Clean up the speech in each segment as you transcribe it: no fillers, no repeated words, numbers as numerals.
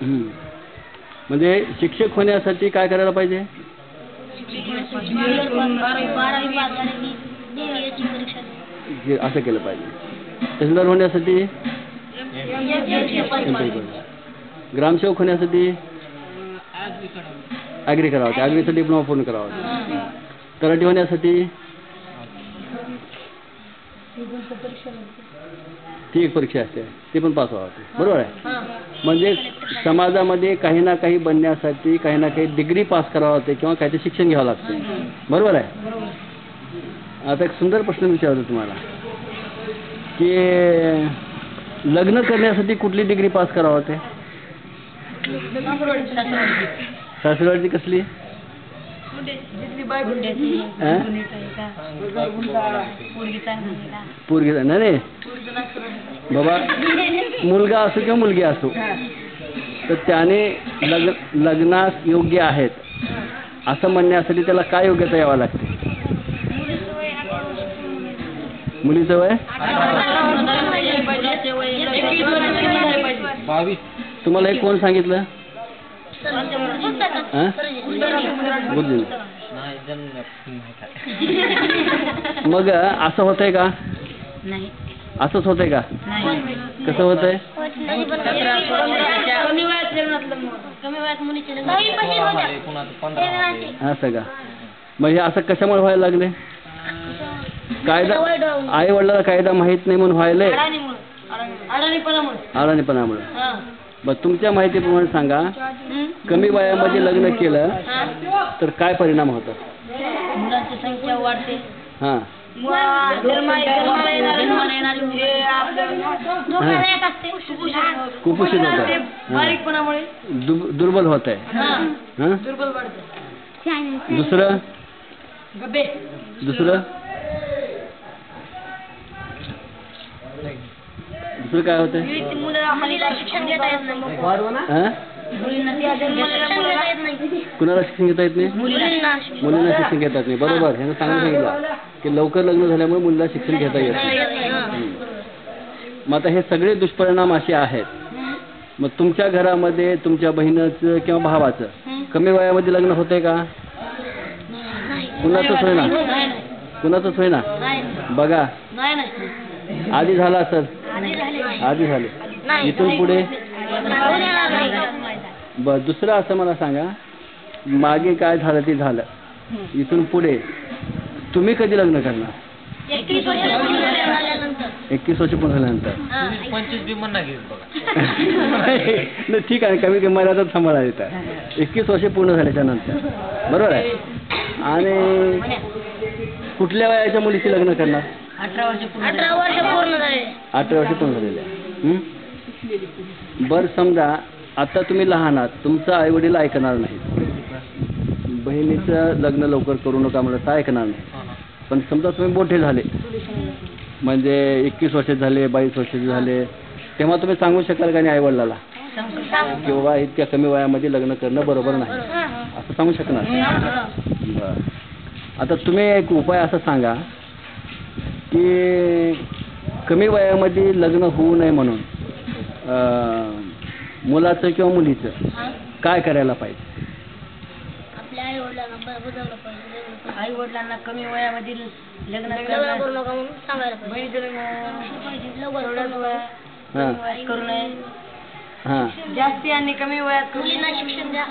म्हणजे शिक्षक होण्यासाठी काय करायला पाहिजे? असं केलं पाहिजे. तहसीलदार होण्यासाठी ग्रामसेवक होण्यासाठी ॲग्री करावं, ॲग्रीचा डिप्लोमा पूर्ण करावा. तलाठी होण्यासाठी ती एक परीक्षा असते, ती पण पास व्हावं. बरोबर आहे. म्हणजे समाजामध्ये काही ना काही बनण्यासाठी काही ना काही डिग्री पास करावं लागते किंवा काहीतरी शिक्षण घ्यावं लागते. बरोबर आहे. आता एक सुंदर प्रश्न विचारतो तुम्हाला की लग्न करण्यासाठी कुठली डिग्री पास करावं लागते? सासरवाडीची कसली? पोरगी नाही बाबा, मुलगा असो किंवा मुलगी असो तर त्याने लग्नास योग्य आहेत असं म्हणण्यासाठी त्याला काय योग्यता यावं लागते? मुलीचं वय 22. तुम्हाला हे कोण सांगितलं? मग असं होतंय का? असंच होतंय का? कसं होतंय? असं का? म्हणजे असं कशामुळे व्हायला लागले? कायदा, आई वडिलांना कायदा माहित नाही म्हणून व्हायलंय? अडाणीपणामुळे. बरं, तुमच्या माहितीप्रमाणे सांगा, कमी वयामध्ये लग्न केलं तर काय परिणाम होतात? मुलांची संख्या वाढते. हां. कुपोषित होत आहे, दुर्बल होत आहे. दुसरं काय होत आहे? कुणाला शिक्षण घेता येत नाही? मुलींना शिक्षण घेता येत नाही. बरोबर, ह्यानं सांगितलं की लवकर लग्न झाल्यामुळे मुलीला शिक्षण घेता येत नाही. मग आता हे सगळे दुष्परिणाम असे आहेत. मग तुमच्या घरामध्ये तुमच्या बहिणीचं किंवा भावाचं कमी वयामध्ये लग्न होतंय का? कुणाचंच होईना? कुणाचंच होईना? बघा, आधी झाला असेल, आधी झाले, इथून पुढे. बर, दुसरं असं मला सांगा, मागे काय झालं ते झालं, इथून पुढे तुम्ही कधी लग्न करणार? 21 वर्ष पूर्ण झाल्यानंतर. 25 म्हणा घेईल बघा. नाही, ठीक आहे, कमी मर्यादा सांभाळा येतात. 21 वर्ष पूर्ण झाल्याच्या नंतर. बरोबर आहे. आणि कुठल्या वयाच्या मुलीची लग्न करणार? 18 वर्ष पूर्ण झाले. 18 वर्ष पूर्ण झालेले. बरं, समजा आता तुम्ही लहान आहात, तुमचं आई वडील ऐकणार नाही, बहिणीचं लग्न लवकर करू नका म्हणलं तर ऐकणार नाही. पण समजा तुम्ही मोठे झाले, म्हणजे 21 वर्ष झाले, 22 वर्ष झाले, तेव्हा तुम्ही सांगू शकाल का नाही आई वडिलाला की बाबा इतक्या कमी वयामध्ये लग्न करणं बरोबर नाही, असं सांगू शकणार? बरं, आता तुम्ही एक उपाय असा सांगा की कमी वयामध्ये लग्न होऊ नये म्हणून मुलाचं किंवा मुलीचं काय करायला पाहिजे? आपल्या आई वडिलांना कमी वयामध्ये लग्न करू नका म्हणून सांगायला पाहिजे. करू नये. हां. जास्ती आणि कमी वयात मुलींना शिक्षण द्या.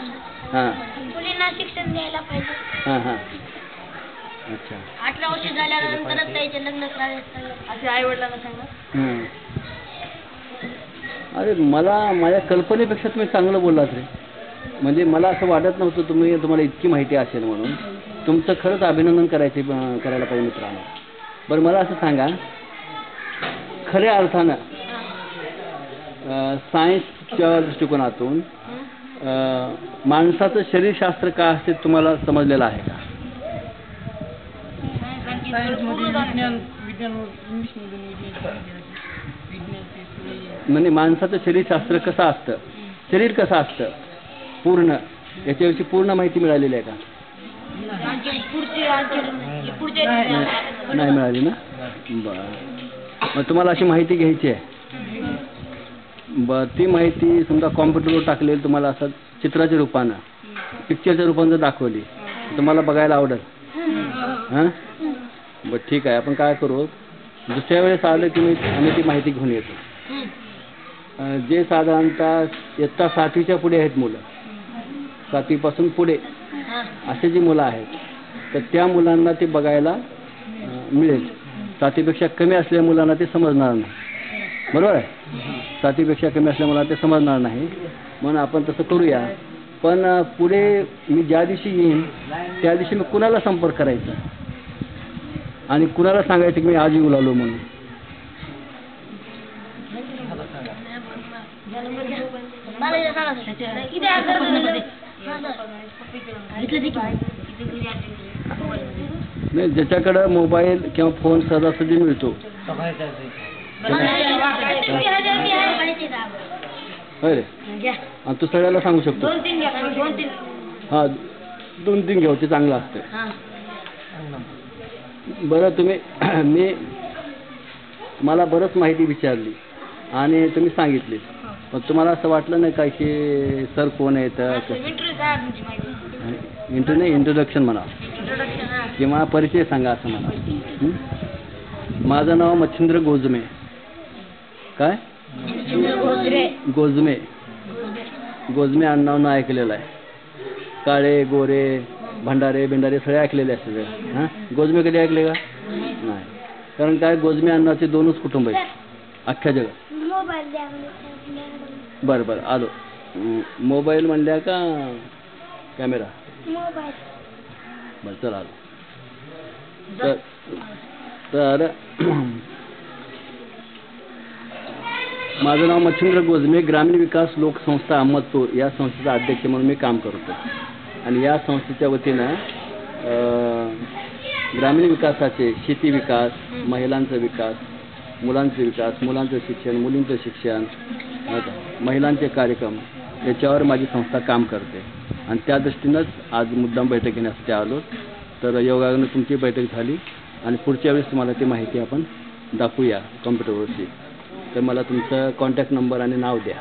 हां. मुलींना शिक्षण द्यायला पाहिजे. हां हां. अच्छा. 18 वर्ष झाल्यानंतरच त्याचे लग्न करायचे असे आई वडिलांना सांगा. अरे, मला माझ्या कल्पनेपेक्षा तुम्ही चांगलं बोललात रे. म्हणजे मला असं वाटत नव्हतं तुम्हाला इतकी माहिती असेल म्हणून. तुमचं खरंच अभिनंदन करायला पाहिजे मित्रांनो. बरं, मला असं सांगा, खऱ्या अर्थानं सायन्सच्या दृष्टिकोनातून माणसाचं शरीरशास्त्र काय असते तुम्हाला समजलेलं आहे का? म्हणजे माणसाचं शरीरशास्त्र कसं असतं, शरीर कसं असतं पूर्ण, याच्याविषयी पूर्ण माहिती मिळालेली आहे का? नाही मिळाली ना? बरं, मग तुम्हाला अशी माहिती घ्यायची आहे. बरं ती माहिती समजा कॉम्प्युटरवर टाकलेली तुम्हाला असं चित्राच्या रूपानं पिक्चरच्या रूपानं जर दाखवली तर तुम्हाला बघायला आवडेल हां बरं ठीक आहे आपण काय करू दुसऱ्या वेळेस आलं की आम्ही ती माहिती घेऊन येतो जे साधारणतः इयत्ता 7वीच्या पुढे आहेत मुलं 7वीपासून पुढे असे जी मुलं आहेत तर त्या मुलांना ते बघायला मिळेल 7वीपेक्षा कमी असलेल्या मुलांना ते समजणार नाही बरोबर आहे 7वीपेक्षा कमी असलेल्या मुलांना ते समजणार नाही म्हणून आपण तसं करूया पण पुढे मी ज्या दिवशी येईन त्या दिवशी मी कुणाला संपर्क करायचा आणि कुणाला सांगायचं की मी आज येऊ लागलो म्हणून नाही ज्याच्याकडं मोबाईल किंवा फोन सहजासहजी मिळतो होय रे आणि तू सगळ्याला सांगू शकतो हां 2-3 घेऊ ते चांगलं असतं बरं तुम्ही मला बरंच माहिती विचारली आणि तुम्ही सांगितली पण तुम्हाला असं वाटलं नाही काय की सर कोण आहेत इंट्रोडक्शन म्हणा किंवा परिचय सांगा असं म्हणा माझं नाव मच्छिंद्र गोजमे काय गोजमे आडनाव ऐकलेलं आहे काळे गोरे भंडारे बिंडारे सगळे ऐकलेले असते हां गोजमे कधी ऐकले का नाही कारण काय गोजमे अण्णाचे 2च कुटुंब आहेत अख्ख्या जगात बरं बरं आलो मोबाईल म्हणल्या का कॅमेरा बरं चला आलो तर माझं नाव मच्छिंद्र गोजमे ग्रामीण विकास लोकसंस्था अहमदपूर या संस्थेचा अध्यक्ष म्हणून मी काम करतो आणि या संस्थेच्या वतीनं ग्रामीण विकासाचे शेती विकास महिलांचा विकास मुलांचे विकास मुलांचं शिक्षण मुलींचं शिक्षण महिलांचे कार्यक्रम याच्यावर माझी संस्था काम करते आणि त्या दृष्टीनंच आज मुद्दाम बैठक घेण्यासाठी आलो तर योगायोगानं तुमची बैठक झाली आणि पुढच्या वेळेस तुम्हाला ती माहिती आपण दाखवूया कॉम्प्युटरवरची तर मला तुमचा कॉन्टॅक्ट नंबर आणि नाव द्या